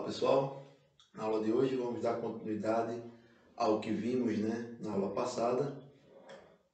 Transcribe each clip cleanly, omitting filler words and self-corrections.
Olá pessoal, na aula de hoje vamos dar continuidade ao que vimos, na aula passada,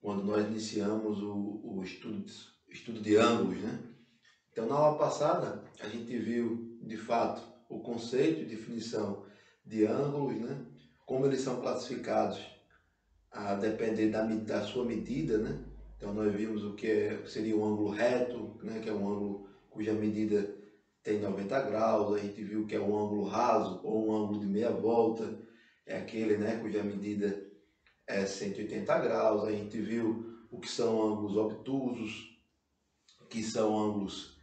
quando nós iniciamos o estudo de ângulos. Então na aula passada a gente viu de fato o conceito e definição de ângulos, como eles são classificados a depender da sua medida. Então nós vimos o que seria um ângulo reto, que é um ângulo cuja medida tem 90 graus, a gente viu que é um ângulo raso ou um ângulo de meia volta, é aquele cuja medida é 180 graus, a gente viu o que são ângulos obtusos, que são ângulos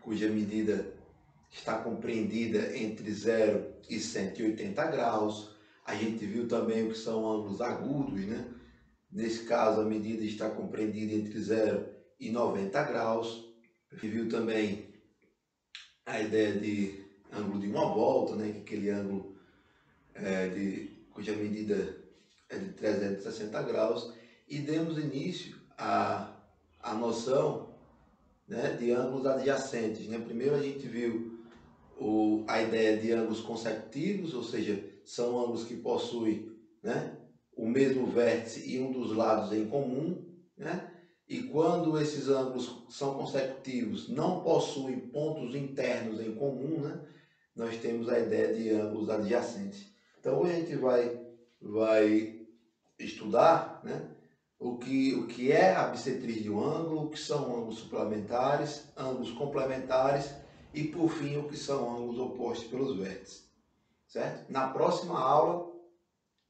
cuja medida está compreendida entre 0 e 180 graus, a gente viu também o que são ângulos agudos, nesse caso a medida está compreendida entre 0 e 90 graus, a gente viu também a ideia de ângulo de uma volta, que é aquele ângulo cuja medida é de 360 graus, e demos início à noção de ângulos adjacentes. Primeiro a gente viu a ideia de ângulos consecutivos, ou seja, são ângulos que possuem o mesmo vértice e um dos lados em comum, e quando esses ângulos são consecutivos, não possuem pontos internos em comum, nós temos a ideia de ângulos adjacentes. Então hoje a gente vai estudar o que é a bissetriz de um ângulo, o que são ângulos suplementares, ângulos complementares e, por fim, o que são ângulos opostos pelos vértices. Certo? Na próxima aula,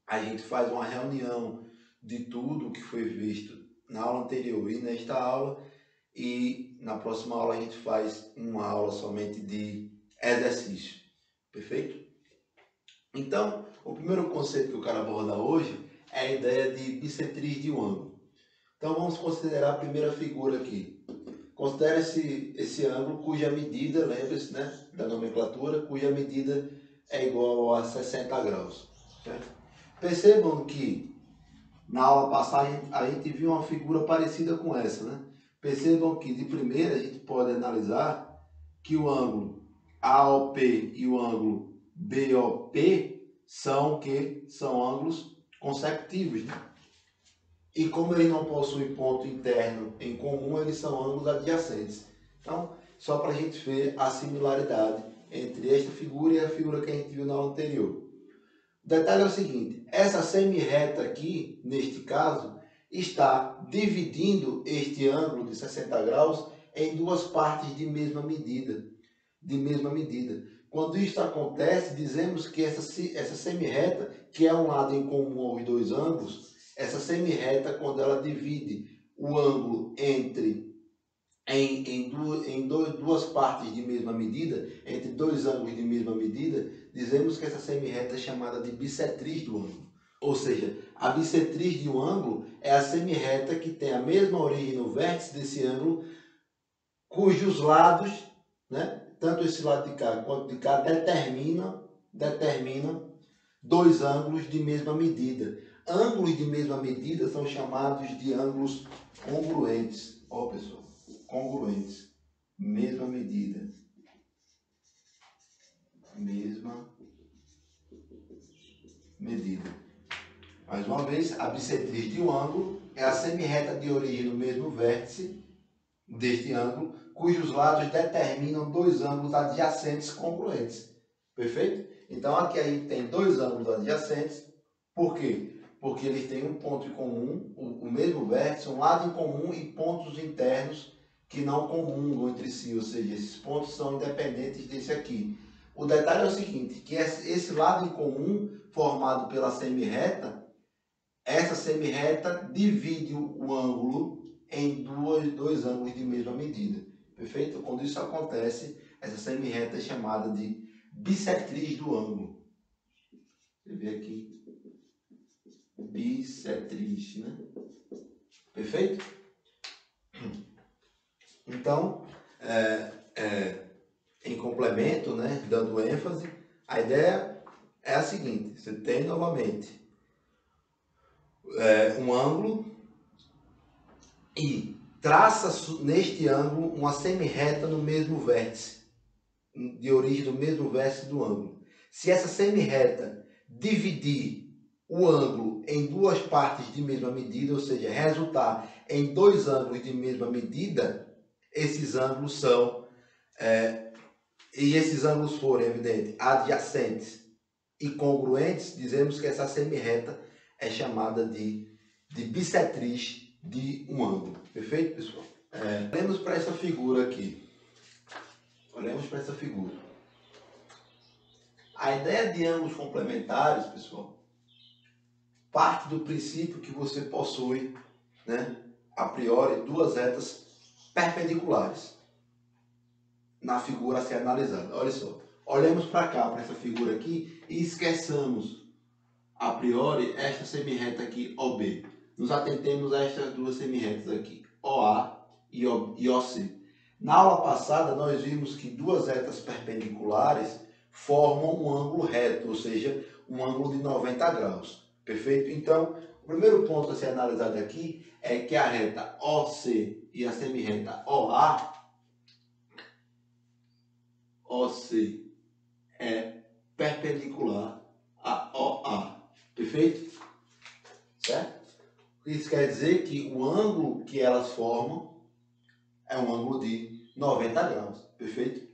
a gente faz uma reunião de tudo o que foi visto na aula anterior e nesta aula, e na próxima aula a gente faz uma aula somente de exercício. Perfeito? Então, o primeiro conceito que eu quero abordar hoje é a ideia de bissetriz de um ângulo. Então vamos considerar a primeira figura aqui. Considere esse ângulo cuja medida, lembre-se da nomenclatura, cuja medida é igual a 60 graus. Certo? Percebam que na aula passada a gente viu uma figura parecida com essa. Percebam que de primeira a gente pode analisar que o ângulo AOP e o ângulo BOP são ângulos consecutivos. E como eles não possuem ponto interno em comum, eles são ângulos adjacentes. Então, só para a gente ver a similaridade entre esta figura e a figura que a gente viu na aula anterior. O detalhe é o seguinte: essa semi-reta aqui, neste caso, está dividindo este ângulo de 60 graus em duas partes de mesma medida. Quando isso acontece, dizemos que essa semi-reta, que é um lado em comum aos dois ângulos, essa semi-reta, quando ela divide o ângulo em duas partes de mesma medida, entre dois ângulos de mesma medida, dizemos que essa semi-reta é chamada de bissetriz do ângulo. Ou seja, a bissetriz de um ângulo é a semi-reta que tem a mesma origem no vértice desse ângulo, cujos lados, tanto esse lado de cá quanto de cá, determinam dois ângulos de mesma medida. Ângulos de mesma medida são chamados de ângulos congruentes. Ó, pessoal, congruentes. Mesma medida. Mesma medida. Mais uma vez, a bissetriz de um ângulo é a semi-reta de origem no mesmo vértice deste ângulo, cujos lados determinam dois ângulos adjacentes congruentes. Perfeito? Então aqui a gente tem dois ângulos adjacentes. Por quê? Porque eles têm um ponto em comum, o mesmo vértice, um lado em comum e pontos internos que não comungam entre si, ou seja, esses pontos são independentes desse aqui. O detalhe é o seguinte, que esse lado em comum formado pela semi-reta, essa semi-reta divide o ângulo em dois ângulos de mesma medida. Perfeito? Quando isso acontece, essa semi-reta é chamada de bissetriz do ângulo. Você vê aqui. Bissetriz, Perfeito? Então, em complemento, dando ênfase, a ideia é a seguinte: você tem novamente um ângulo e traça neste ângulo uma semi-reta no mesmo vértice. de origem do mesmo vértice do ângulo. Se essa semirreta dividir o ângulo em duas partes de mesma medida, ou seja, resultar em dois ângulos de mesma medida, esses ângulos são, e esses ângulos forem, evidente, adjacentes e congruentes, dizemos que essa semirreta é chamada de bissetriz de um ângulo. Perfeito, pessoal? Olhemos para essa figura aqui. Olhemos para essa figura. A ideia de ângulos complementares, pessoal, parte do princípio que você possui, né, a priori, duas retas perpendiculares na figura a ser analisada. Olha só, olhemos para cá, para essa figura aqui, e esqueçamos, a priori, esta semirreta aqui, OB. Nos atentemos a estas duas semirretas aqui, OA e OC. Na aula passada, nós vimos que duas retas perpendiculares formam um ângulo reto, ou seja, um ângulo de 90 graus. Perfeito? Então, o primeiro ponto a ser analisado aqui é que a reta OC e a semirreta OA, OC é perpendicular a OA. Perfeito? Certo? Isso quer dizer que o ângulo que elas formam é um ângulo de 90 graus. Perfeito?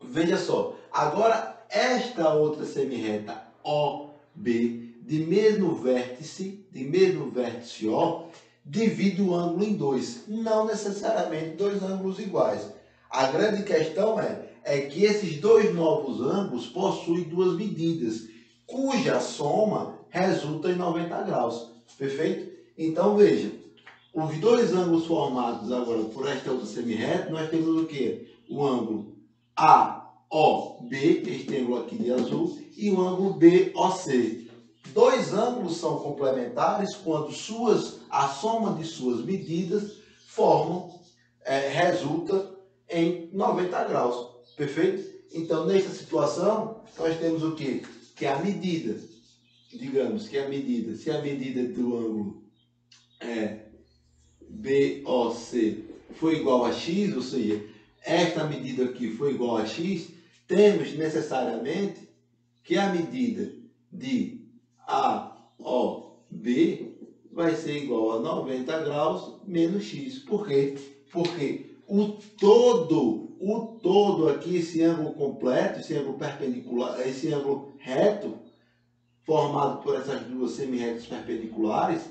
Veja só. Agora, esta outra semirreta OB, de mesmo vértice O, divide o ângulo em dois. Não necessariamente dois ângulos iguais. A grande questão é que esses dois novos ângulos possuem duas medidas, cuja soma resulta em 90 graus. Perfeito? Então, veja, os dois ângulos formados agora por esta outra semirreta, nós temos o quê? O ângulo AOB, este ângulo aqui de azul, e o ângulo BOC. Dois ângulos são complementares quando a soma de suas medidas resulta em 90 graus. Perfeito? Então, nessa situação, nós temos o quê? Que a medida, digamos que se a medida do ângulo BOC for igual a x, ou seja, esta medida aqui for igual a x, temos necessariamente que a medida de AOB vai ser igual a 90 graus menos x. Por quê? Porque o todo aqui, esse ângulo completo, esse ângulo perpendicular, esse ângulo reto, formado por essas duas semirretas perpendiculares,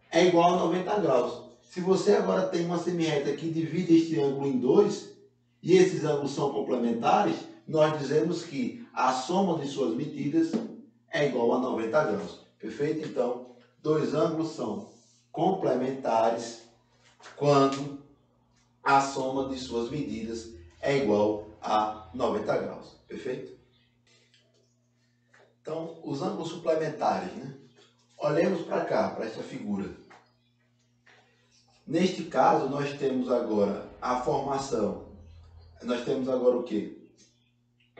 é igual a 90 graus. Se você agora tem uma semirreta que divide este ângulo em dois, e esses ângulos são complementares, nós dizemos que a soma de suas medidas é igual a 90 graus. Perfeito? Então, dois ângulos são complementares quando a soma de suas medidas é igual a 90 graus. Perfeito? Então, os ângulos suplementares, né? Olhemos para cá, para essa figura. Neste caso, nós temos agora a formação. Nós temos agora o quê?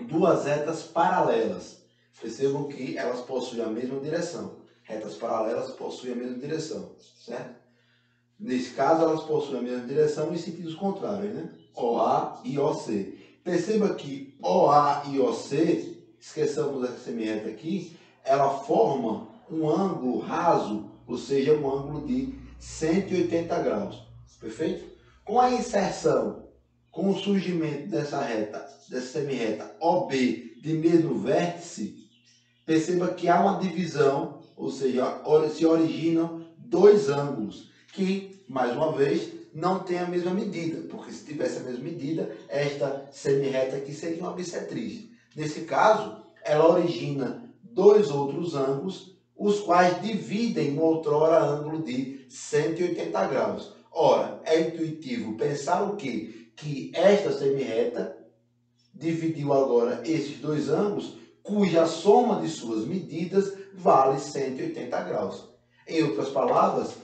Duas retas paralelas. Percebam que elas possuem a mesma direção. Retas paralelas possuem a mesma direção, certo? Nesse caso, elas possuem a mesma direção em sentidos contrários, né? OA e OC. Perceba que OA e OC, esqueçamos essa semirreta aqui, ela forma um ângulo raso, ou seja, um ângulo de 180 graus. Perfeito? Com a inserção, com o surgimento dessa semirreta OB de mesmo vértice, perceba que há uma divisão, ou seja, se originam dois ângulos que, mais uma vez, não têm a mesma medida, porque se tivesse a mesma medida, esta semirreta aqui seria uma bissetriz. Nesse caso, ela origina dois outros ângulos, os quais dividem no outrora ângulo de 180 graus. Ora, é intuitivo pensar o quê? Que esta semirreta dividiu agora esses dois ângulos, cuja soma de suas medidas vale 180 graus. Em outras palavras,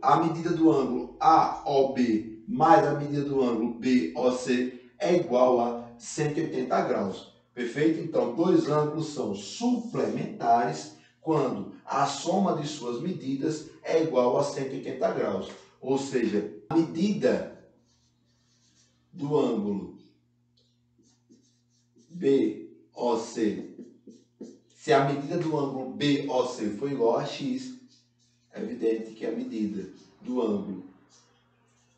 a medida do ângulo AOB mais a medida do ângulo BOC é igual a 180 graus. Perfeito? Então, dois ângulos são suplementares quando a soma de suas medidas é igual a 180 graus. Ou seja, a medida do ângulo BOC, se a medida do ângulo BOC for igual a x, é evidente que a medida do ângulo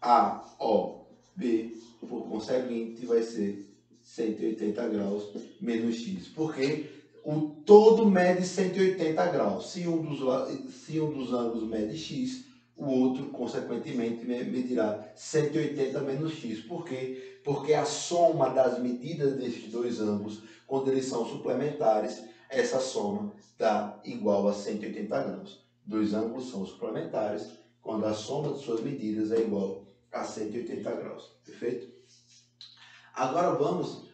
AOB, por conseguinte, vai ser 180 graus menos x. Porque o todo mede 180 graus. Se um dos ângulos mede x, o outro, consequentemente, medirá 180 menos x. Por quê? Porque a soma das medidas desses dois ângulos, quando eles são suplementares, essa soma dá igual a 180 graus. Dois ângulos são suplementares quando a soma de suas medidas é igual a 180 graus. Perfeito? Agora vamos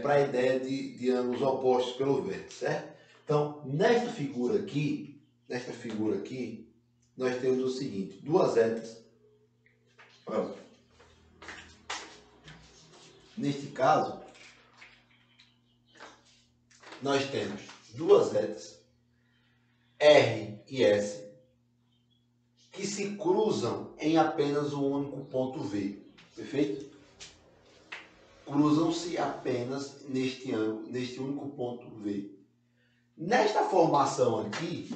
para a ideia de ângulos opostos pelo vértice, certo? Então, nesta figura aqui, nós temos o seguinte, duas retas. Olha, neste caso, nós temos duas retas, R e S, que se cruzam em apenas um único ponto V. Perfeito? Cruzam-se apenas neste único ponto V. Nesta formação aqui,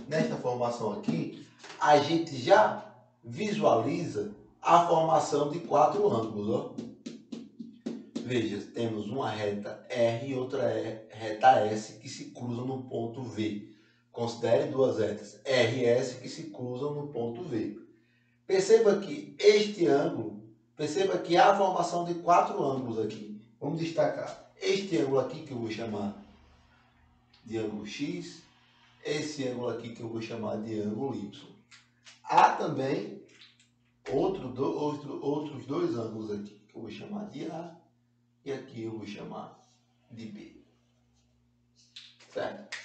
a gente já visualiza a formação de quatro ângulos. Ó. Veja, temos uma reta R e outra reta S que se cruzam no ponto V. Considere duas retas R e S que se cruzam no ponto V. Perceba que este ângulo, perceba que há a formação de quatro ângulos aqui. Vamos destacar este ângulo aqui que eu vou chamar de ângulo X, esse ângulo aqui que eu vou chamar de ângulo Y. Há também outros dois ângulos aqui que eu vou chamar de A e aqui eu vou chamar de B. Certo?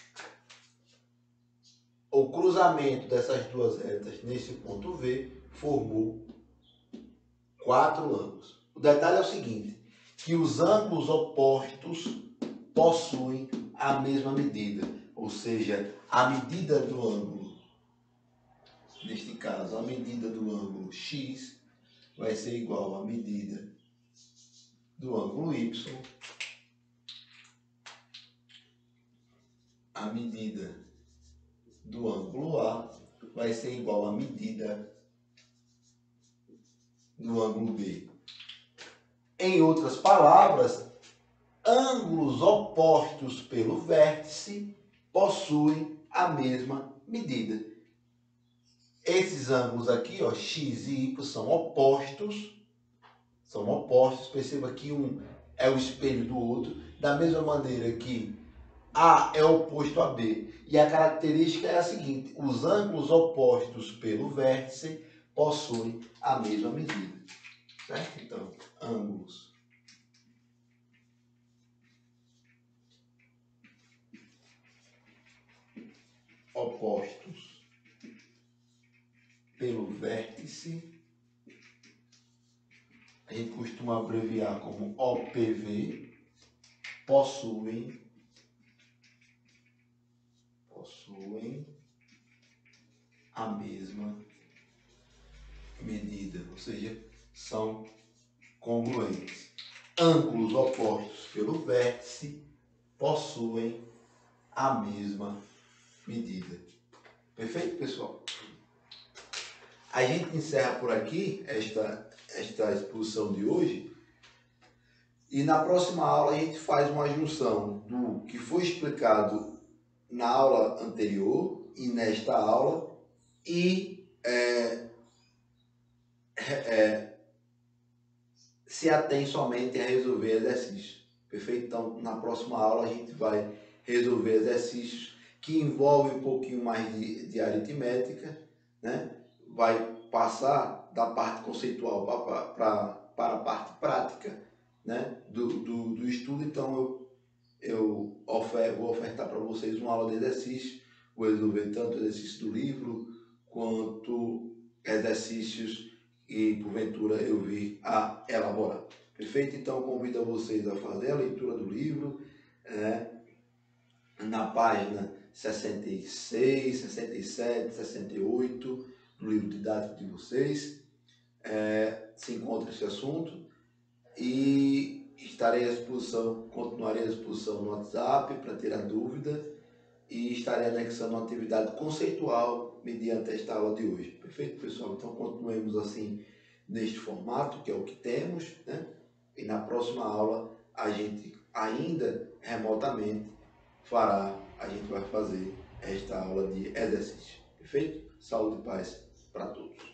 O cruzamento dessas duas retas nesse ponto V formou quatro ângulos. O detalhe é o seguinte, que os ângulos opostos possuem a mesma medida, ou seja, a medida do ângulo, neste caso, a medida do ângulo X vai ser igual à medida do ângulo Y, a medida do ângulo A vai ser igual à medida do ângulo B. Em outras palavras, ângulos opostos pelo vértice possuem a mesma medida. Esses ângulos aqui, ó, X e Y, são opostos. Perceba que um é o espelho do outro, da mesma maneira que A é oposto a B. E a característica é a seguinte, os ângulos opostos pelo vértice possuem a mesma medida. Certo? Então, ângulos opostos pelo vértice, a gente costuma abreviar como OPV, possuem a mesma medida, ou seja, são congruentes. Ângulos opostos pelo vértice possuem a mesma medida. Perfeito, pessoal? A gente encerra por aqui esta exposição de hoje e na próxima aula a gente faz uma junção do que foi explicado na aula anterior e nesta aula e se atém somente a resolver exercícios. Perfeito? Então, na próxima aula a gente vai resolver exercícios que envolvem um pouquinho mais de aritmética, né? Vai passar da parte conceitual para a parte prática, né? do estudo. Então, eu vou ofertar para vocês uma aula de exercício, vou resolver tanto exercícios do livro quanto exercícios que porventura eu vir a elaborar. Perfeito? Então convido a vocês a fazer a leitura do livro, na página 66, 67, 68 do livro didático de vocês, se encontra esse assunto, e estarei à disposição, continuarei à disposição no WhatsApp para tirar dúvida e estarei anexando uma atividade conceitual mediante esta aula de hoje. Perfeito, pessoal? Então continuemos assim neste formato, que é o que temos, né? E na próxima aula a gente ainda remotamente a gente vai fazer esta aula de exercício. Perfeito? Saúde e paz para todos.